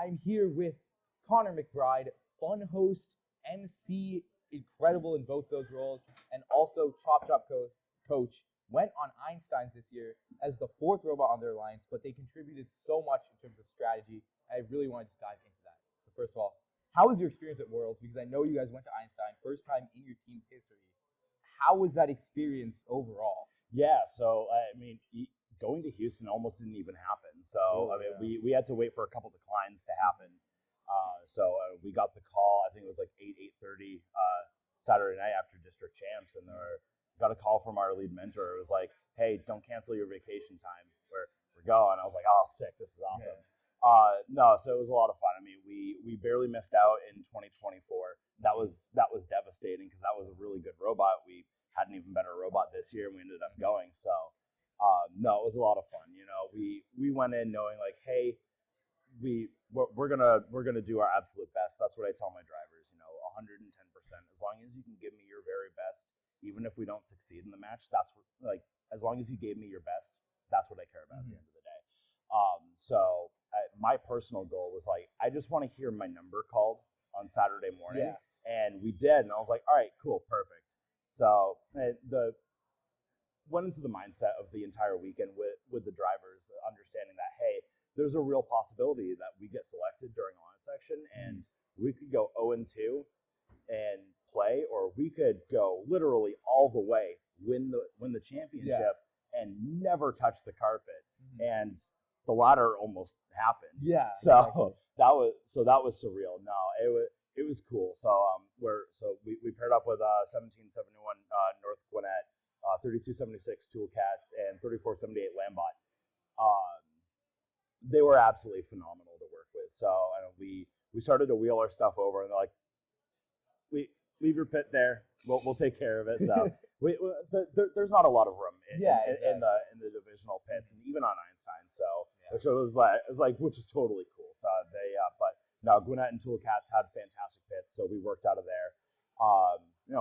I'm here with Connor McBride, fun host, MC, incredible in both those roles, and also Chop Chop coach. Went on Einstein's this year as the fourth robot on their alliance, but they contributed so much in terms of strategy. I really wanted to dive into that. So first of all, how was your experience at Worlds? Because I know you guys went to Einstein, first time in your team's history. How was that experience overall? Yeah, so I mean, going to Houston almost didn't even happen. So we had to wait for a couple declines to happen. So we got the call. I think it was like 8:30 Saturday night after district champs, and got a call from our lead mentor. It was like, "Hey, don't cancel your vacation time. We're going." I was like, "Oh, sick! This is awesome." Yeah. No, so it was a lot of fun. I mean, we barely missed out in 2024. That was devastating because that was a really good robot. We had an even better robot this year, and we ended up going. So no, it was a lot of fun. You know, we went in knowing like, hey, we're gonna do our absolute best. That's what I tell my drivers. You know, 110%. As long as you can give me your very best, even if we don't succeed in the match, that's what, like, as long as you gave me your best, that's what I care about at the end of the day. So my personal goal was like, I just want to hear my number called on Saturday morning, and we did, and I was like, all right, cool, perfect. So went into the mindset of the entire weekend with the drivers, understanding that, hey, there's a real possibility that we get selected during line section, and we could go 0-2 and play, or we could go literally all the way, win the championship, and never touch the carpet. And the latter almost happened. Yeah. So exactly. that was surreal. No, it was cool. So we paired up with 1771 North Gwinnett, 3276 Toolcats, and 3478 Lambot. They were absolutely phenomenal to work with. So we started to wheel our stuff over, and they're like, leave your pit there. We'll take care of it. So there's not a lot of room in the divisional pits, and even on Einstein. So which is totally cool. So but no, Gwinnett and Toolcats had fantastic pits, so we worked out of there.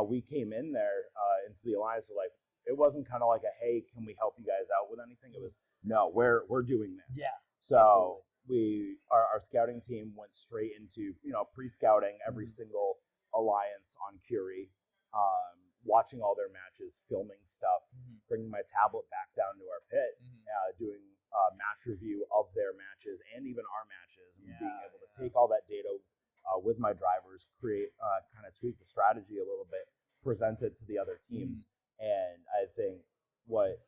We came in there into the alliance. So like, it wasn't kind of like a, hey, can we help you guys out with anything? It was, no, we're doing this. Yeah. So our scouting team went straight into pre-scouting every single alliance on Curie, watching all their matches, filming stuff, bringing my tablet back down to our pit, doing match review of their matches and even our matches, and being able to take all that data with my drivers, create, kind of tweak the strategy a little bit, present it to the other teams. And I think what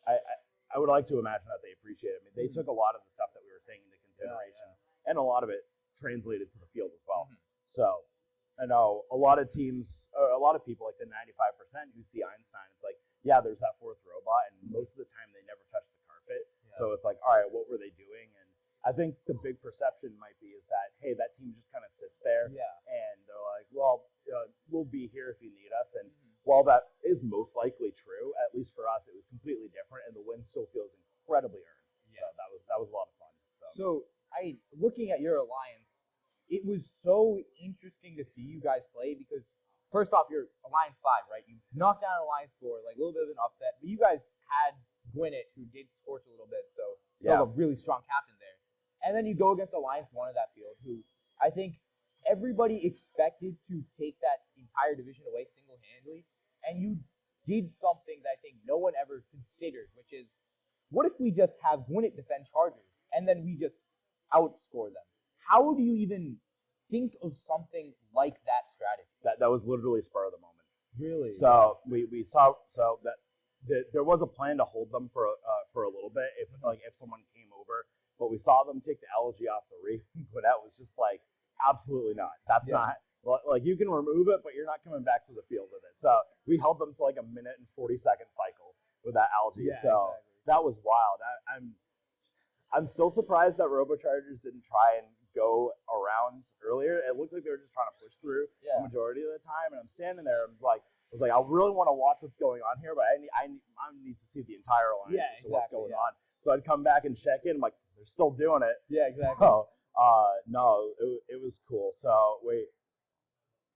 I would like to imagine that they appreciate it. I mean, they took a lot of the stuff that we were saying into consideration, and a lot of it translated to the field as well. So I know a lot of teams, or a lot of people, like the 95% who see Einstein, it's like, yeah, there's that fourth robot, and most of the time they never touch the carpet. So it's like, all right, what were they doing? And I think the big perception might be is that, hey, that team just kind of sits there, and they're like, well, we'll be here if you need us. And while that is most likely true, at least for us, it was completely different, and the win still feels incredibly earned. So that was a lot of fun. So looking at your alliance, it was so interesting to see you guys play because, first off, you're Alliance 5, right? You knocked down Alliance 4, like a little bit of an upset, but you guys had Gwinnett, who did scorch a little bit, so still a really strong captain there. And then you go against Alliance 1 of that field, who I think everybody expected to take that entire division away single-handedly, and you did something that I think no one ever considered, which is, what if we just have Gwinnett defend Chargers, and then we just outscore them? How do you even think of something like that strategy? That was literally spur of the moment. Really? So we saw that there was a plan to hold them for a little bit if someone came over, but we saw them take the algae off the reef. But that was just like, absolutely not. That's not. Like, you can remove it, but you're not coming back to the field with it. So we held them to like a 1 and 40-second cycle with that algae. That was wild. I'm still surprised that RoboChargers didn't try and go around earlier. It looked like they were just trying to push through the majority of the time. And I'm standing there, and I was like, I really want to watch what's going on here, but I need to see the entire alliance to what's going on. So I'd come back and check in. I'm like, they're still doing it. Yeah, exactly. So no, it was cool. So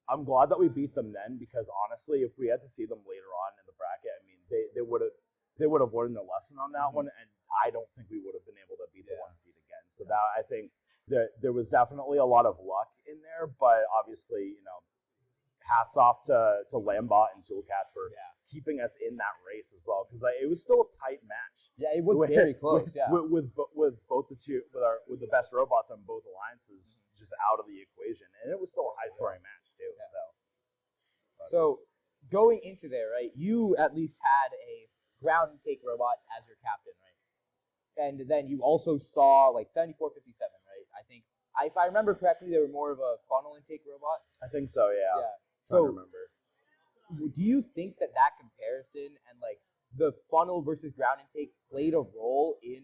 I'm glad that we beat them then, because honestly, if we had to see them later on in the bracket, I mean, they would have learned their lesson on that one, and I don't think we would have been able to beat the 1 seed again. So that, I think there was definitely a lot of luck in there, but obviously, hats off to Lambot and Toolcats for keeping us in that race as well, because it was still a tight match. Yeah, it was very close. With both the two with the best robots on both alliances just out of the equation, and it was still a high scoring match too. Yeah. So going into there, right? You at least had a ground and take robot as your captain, right? And then you also saw like 7457, right? I think if I remember correctly, they were more of a funnel intake robot. I think so. Yeah. So, remember. Do you think that comparison and like the funnel versus ground intake played a role in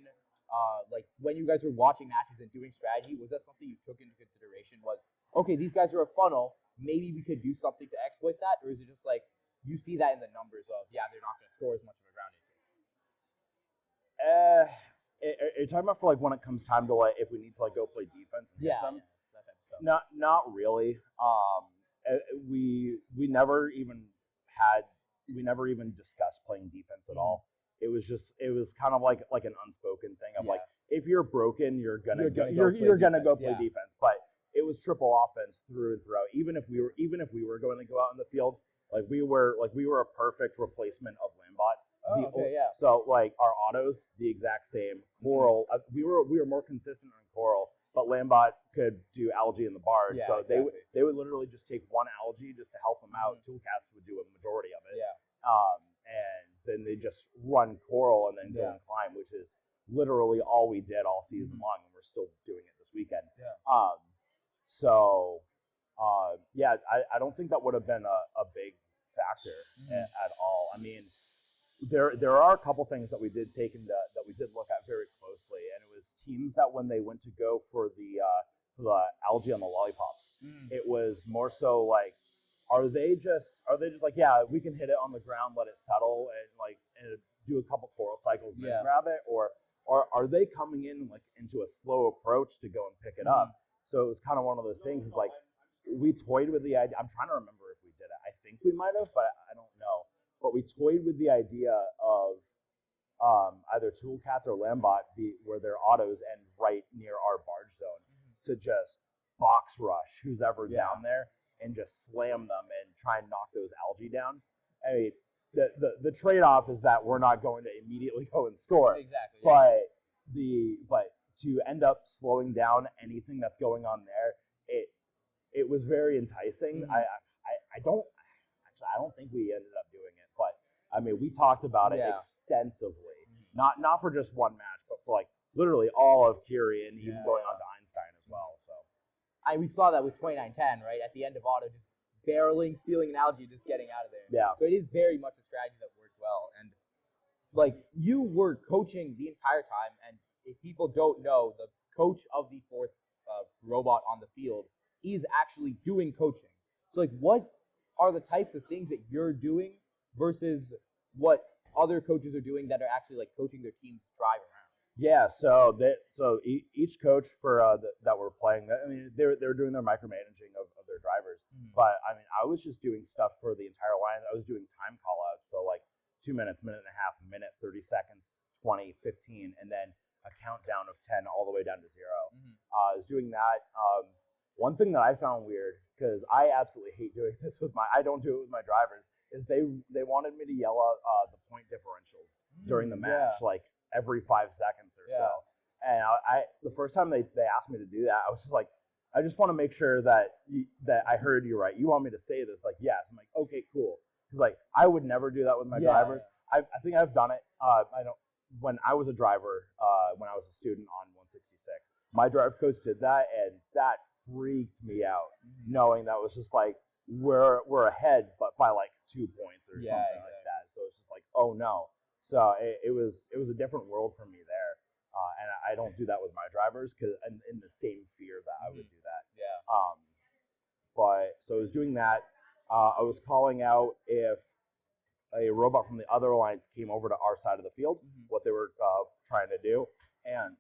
like when you guys were watching matches and doing strategy? Was that something you took into consideration? Was okay, these guys are a funnel, maybe we could do something to exploit that, or is it just like you see that in the numbers of they're not going to score as much of a ground intake? Are you talking about for like when it comes time to like if we need to like go play defense and hit them? That type of stuff. Not really. We never even discussed playing defense at all. It was kind of like an unspoken thing of like if you're broken, you're gonna go play defense. But it was triple offense through and throughout. Even if we were going to go out in the field, we were a perfect replacement of Lambot. So like our autos, the exact same. Coral, we were more consistent on Coral, but Lambot could do algae in the barge. So they would literally just take one algae just to help them out. Toolcats would do a majority of it. And then they just run Coral and then go and climb, which is literally all we did all season long, and we're still doing it this weekend. I don't think that would have been a big factor at all. I mean, there are a couple things that we did that we did look at very closely, and it was teams that when they went to go for the algae on the lollipops, it was more so like, are they just like, we can hit it on the ground, let it settle, and do a couple coral cycles and then grab it, or are they coming in like into a slow approach to go and pick it up? So it was kind of one of those things. It's like we toyed with the idea. I'm trying to remember if we did it. I think we might have, but I don't know. But we toyed with the idea of either Toolcats or Lambot where their autos and right near our barge zone to just box rush who's ever down there and just slam them and try and knock those algae down. I mean, the trade-off is that we're not going to immediately go and score. Exactly. But to end up slowing down anything that's going on there, it was very enticing. I don't think we ended up doing it, but I mean, we talked about it extensively. Not for just one match, but for like literally all of Curie and even going on to Einstein as well. So we saw that with 2910, right? At the end of auto, just barreling, stealing an algae, just getting out of there. Yeah. So it is very much a strategy that worked well. And like you were coaching the entire time, and if people don't know, the coach of the fourth robot on the field is actually doing coaching. So like, what are the types of things that you're doing versus what other coaches are doing that are actually like coaching their teams to drive around? Yeah, so each coach for that were playing, I mean, they were doing their micromanaging of their drivers. But I mean, I was just doing stuff for the entire line. I was doing time call outs, so like 2 minutes, minute and a half, minute, 30 seconds, 20, 15, and then a countdown of 10 all the way down to 0. I was doing that. One thing that I found weird, because I absolutely hate doing this I don't do it with my drivers, is they wanted me to yell out the point differentials during the match, like every 5 seconds or so. And the first time they asked me to do that, I was just like, I just want to make sure that I heard you right. You want me to say this? Like, yes. I'm like, okay, cool. Because like I would never do that with my drivers. I think I've done it. When I was a driver, when I was a student on 166, my drive coach did that, and that freaked me out, knowing that was just like we're ahead, but by like 2 points or something like that. So it's just like, oh no. So it was a different world for me there, and I don't do that with my drivers because in the same fear that I would do that. But so I was doing that. I was calling out if a robot from the other alliance came over to our side of the field, what they were trying to do, and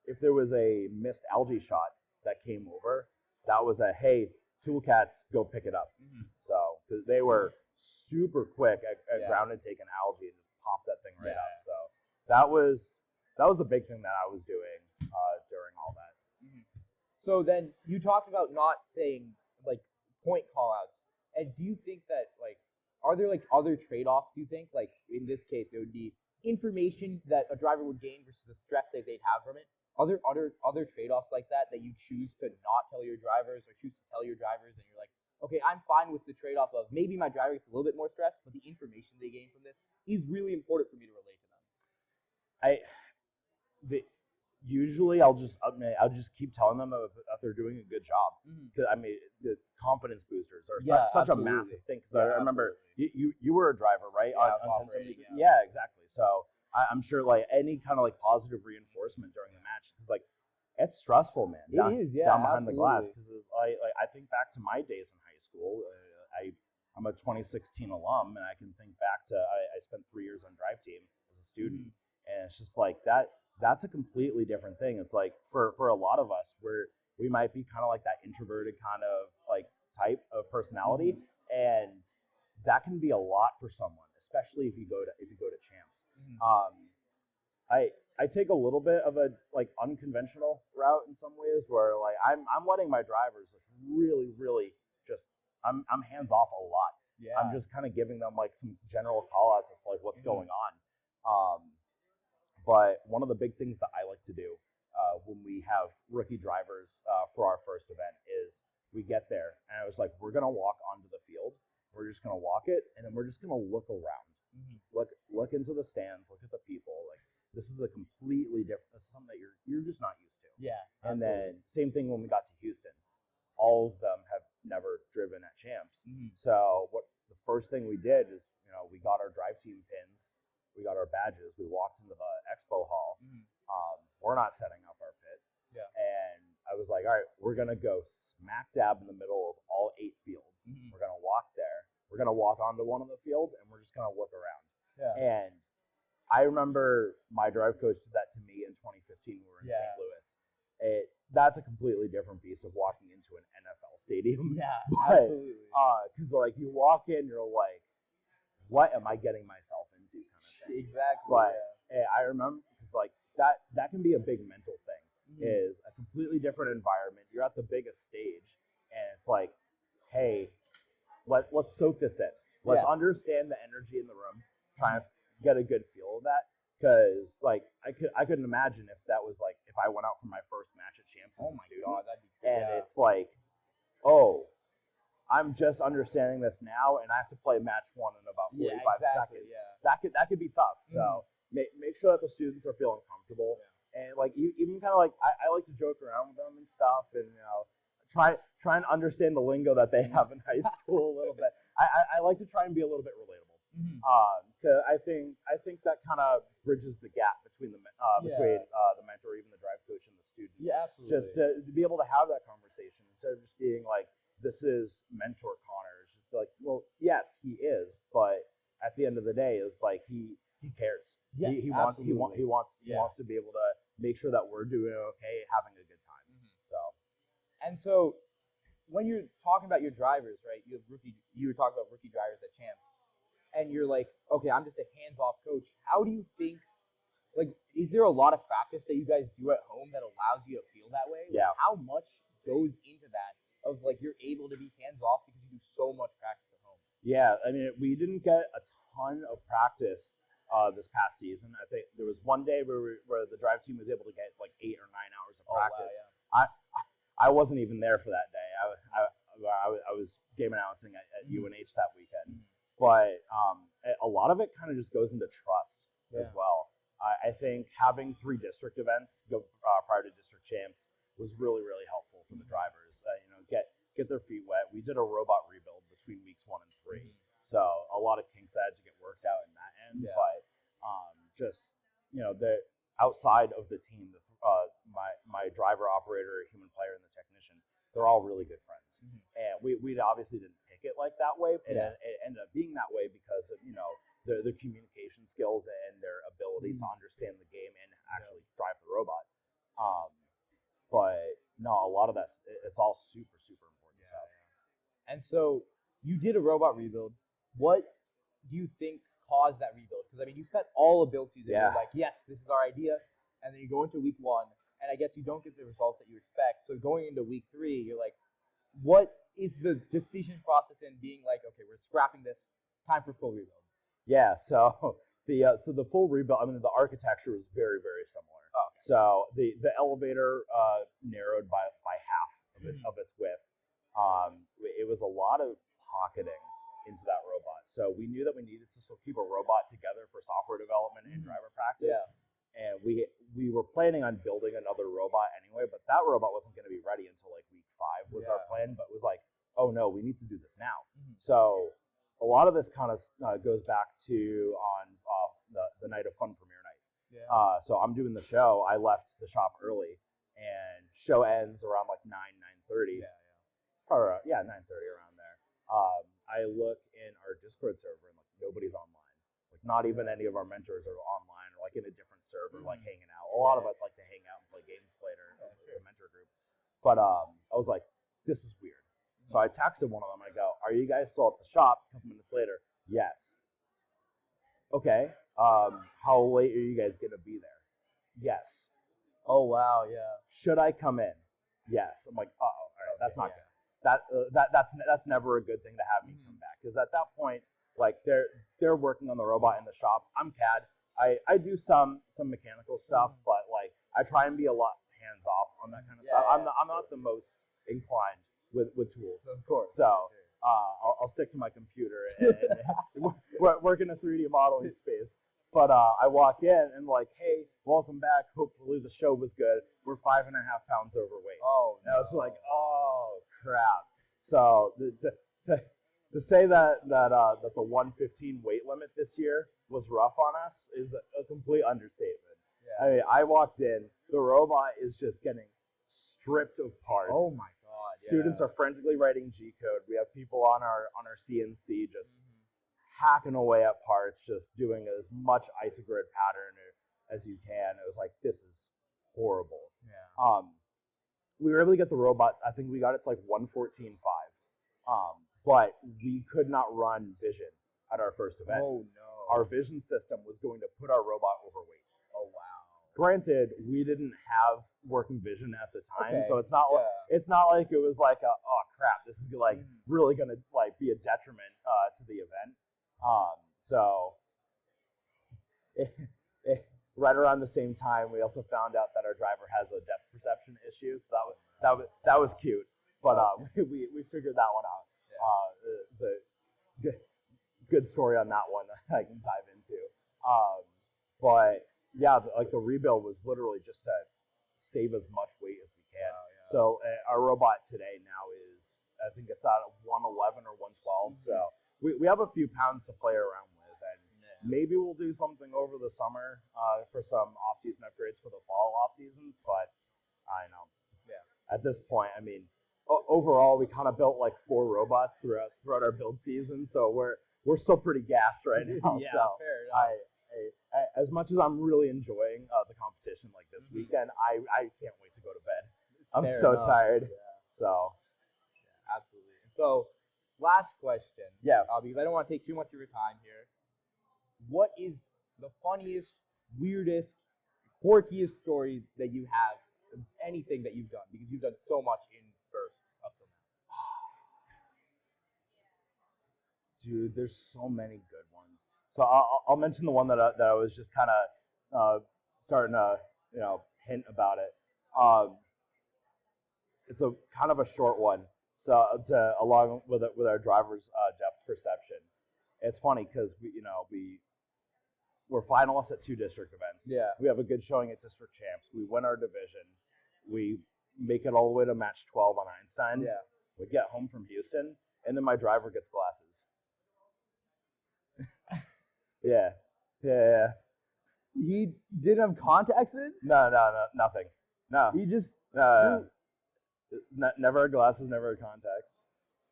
if there was a missed algae shot that came over, that was a, hey, Toolcats, go pick it up. So cause they were super quick at ground and taking algae and just pop that thing right up. So that was the big thing that I was doing during all that. So then you talked about not saying like point callouts, and do you think that like are there like other trade-offs? You think like in this case it would be information that a driver would gain versus the stress that they'd have from it. Are there other trade-offs like that you choose to not tell your drivers or choose to tell your drivers, and you're like, okay, I'm fine with the trade-off of maybe my driver gets a little bit more stressed, but the information they gain from this is really important for me to relate to them. Usually I'll just keep telling them that they're doing a good job. Because the confidence boosters are such a massive thing. Because I remember you were a driver, right? Yeah, on 1070. Yeah, exactly. So I'm sure like any kind of like positive reinforcement during the match, because like it's stressful, man. It is, yeah, down behind the glass. Because I think back to my days in high school. I'm a 2016 alum, and I can think back to I spent 3 years on Driveteam as a student, and it's just like that. That's a completely different thing. It's like for a lot of us, we might be kind of like that introverted kind of like type of personality, and that can be a lot for someone, especially if you go to champs. I take a little bit of a like unconventional route in some ways, where like I'm letting my drivers just really just I'm hands off a lot. Yeah. I'm just kind of giving them like some general call outs as to like what's going on. But one of the big things that I like to do when we have rookie drivers for our first event is we get there and I was like, we're gonna walk onto the field. We're just gonna walk it, and then we're just gonna look around, look into the stands, look at the people. Like this is a completely different. This is something that you're just not used to. Yeah. And then same thing when we got to Houston. All of them have never driven at champs. So what the first thing we did is we got our drive team pins. We got our badges. We walked into the expo hall. We're not setting up our pit. Yeah. And I was like, all right, we're going to go smack dab in the middle of all 8 fields. We're going to walk there. We're going to walk onto one of the fields, and we're just going to look around. Yeah. And I remember my drive coach did that to me in 2015 when we were in St. Louis. That's a completely different beast of walking into an NFL stadium. Yeah, absolutely. Because like you walk in, you're like, what am I getting myself into kind of thing. Exactly. But I remember because like that can be a big mental thing. Is a completely different environment. You're at the biggest stage, and it's like, hey, let's soak this in. Let's understand the energy in the room. Try and get a good feel of that. Because like I couldn't imagine if that was like if I went out for my first match at champs as a student, it's like, oh, I'm just understanding this now, and I have to play match 1 in about 45 seconds. Yeah. That could be tough. So make sure that the students are feeling comfortable, and like even kind of like I like to joke around with them and stuff, and try and understand the lingo that they have in high school a little bit. I like to try and be a little bit relatable. Cause I think that kind of bridges the gap between the mentor, even the drive coach, and the student. Yeah, absolutely. Just to be able to have that conversation instead of just being like, this is mentor Connor. It's just like, well, yes, he is, but at the end of the day, is like he cares. Yes, he wants to be able to make sure that we're doing okay, having a good time. So when you're talking about your drivers, right? You were talking about rookie drivers at champs, and you're like, okay, I'm just a hands-off coach. How do you think? Like, is there a lot of practice that you guys do at home that allows you to feel that way? Yeah. Like, how much goes into that? Of like you're able to be hands off because you do so much practice at home. Yeah, I mean we didn't get a ton of practice this past season. I think there was one day where the drive team was able to get like 8 or 9 hours of practice. Wow, yeah. I wasn't even there for that day. I was game announcing at UNH that weekend, but a lot of it kind of just goes into trust as well. I think having 3 district events prior to district champs was really helpful for the drivers. Get their feet wet. We did a robot rebuild between weeks 1 and 3, so a lot of kinks that had to get worked out in that end. Yeah. But the outside of the team, my driver, operator, human player, and the technician, they're all really good friends. And we obviously didn't pick it like that way, and it ended up being that way because of their communication skills and their ability to understand the game and actually drive the robot. But no, a lot of that, it's all super important stuff. And so you did a robot rebuild. What do you think caused that rebuild? Because I mean, you spent all a build season. You're like, yes, this is our idea, and then you go into week 1, and I guess you don't get the results that you expect. So going into week 3, you're like, what is the decision process in being like, okay, we're scrapping this, time for full rebuild? Yeah, so the full rebuild, I mean, the architecture was very, very similar. Oh, okay. So the elevator narrowed by half of its width. It was a lot of pocketing into that robot. So we knew that we needed to still keep a robot together for software development and driver practice. Yeah. And we were planning on building another robot anyway, but that robot wasn't going to be ready until like week 5 was our plan. But it was like, oh no, we need to do this now. So a lot of this kind of goes back to on the night of Fun premiere night. Yeah. So I'm doing the show. I left the shop early, and show ends around like 9:30. Or 9:30 around there. I look in our Discord server and like nobody's online. Like not even any of our mentors are online or like in a different server, like hanging out. A lot of us like to hang out and play games later in the mentor group. But I was like, this is weird. So I texted one of them. I go, "Are you guys still at the shop?" A couple minutes later, yes. Okay. How late are you guys gonna be there? Yes. Oh wow, yeah. Should I come in? Yes. I'm like, all right, that's not good. That's never a good thing to have me come back, because at that point, like they're working on the robot in the shop. I'm CAD. I do some mechanical stuff, but like I try and be a lot hands off on that kind of stuff. I'm not the most inclined with tools, Of course. so I'll stick to my computer and work in a 3D modeling space. But I walk in and like, hey, welcome back. Hopefully the show was good. We're 5.5 pounds overweight. Oh, and I was like, oh crap. So to say that the 115 weight limit this year was rough on us is a complete understatement. Yeah. I mean, I walked in, the robot is just getting stripped of parts. Oh my god. Students are frantically writing G code. We have people on our CNC just hacking away at parts, just doing as much isogrid pattern as you can. It was like, this is horrible. Yeah. We were able to get the robot, I think we got it to like 114.5. But we could not run vision at our first event. Oh no. Our vision system was going to put our robot overweight. Oh wow. Granted, we didn't have working vision at the time, Okay. so it's not like it was like oh crap, this is like really gonna like be a detriment to the event. So right around the same time, we also found out that our driver has a depth perception issue. So that was cute, but we figured that one out. It's a good story on that one I can dive into. But yeah, like the rebuild was literally just to save as much weight as we can. So our robot today now is, I think it's at 111 or 112. So we have a few pounds to play around with, and maybe we'll do something over the summer for some off-season upgrades for the fall off-seasons. But I know, at this point, I mean, overall we kind of built like 4 robots throughout our build season, so we're still pretty gassed right now. Yeah, so fair enough. I, as much as I'm really enjoying the competition like this weekend, I can't wait to go to bed. I'm so tired. So absolutely. So last question. Yeah. Because I don't want to take too much of your time here. What is the funniest, weirdest, quirkiest story that you have of anything that you've done? Because you've done so much in first up till now. Dude, there's so many good ones. So I'll mention the one that I was just kind of starting to hint about it. It's a kind of a short one. So along with our driver's depth perception, it's funny because we're finalists at 2 district events. Yeah. We have a good showing at district champs. We win our division. We make it all the way to match 12 on Einstein. Yeah. We get home from Houston, and then my driver gets glasses. Yeah. He didn't have contacts in? No, nothing. No. He just never had glasses, never had contacts.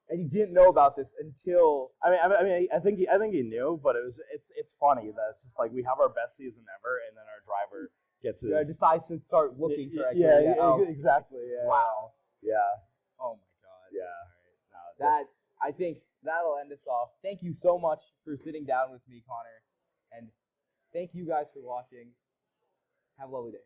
And he didn't know about this until I think he knew, but it's funny that it's just like we have our best season ever, and then our driver gets his decides to start looking for exactly. Yeah. Wow. Yeah. Oh my god. Yeah. All right. I think that'll end us off. Thank you so much for sitting down with me, Connor, and thank you guys for watching. Have a lovely day.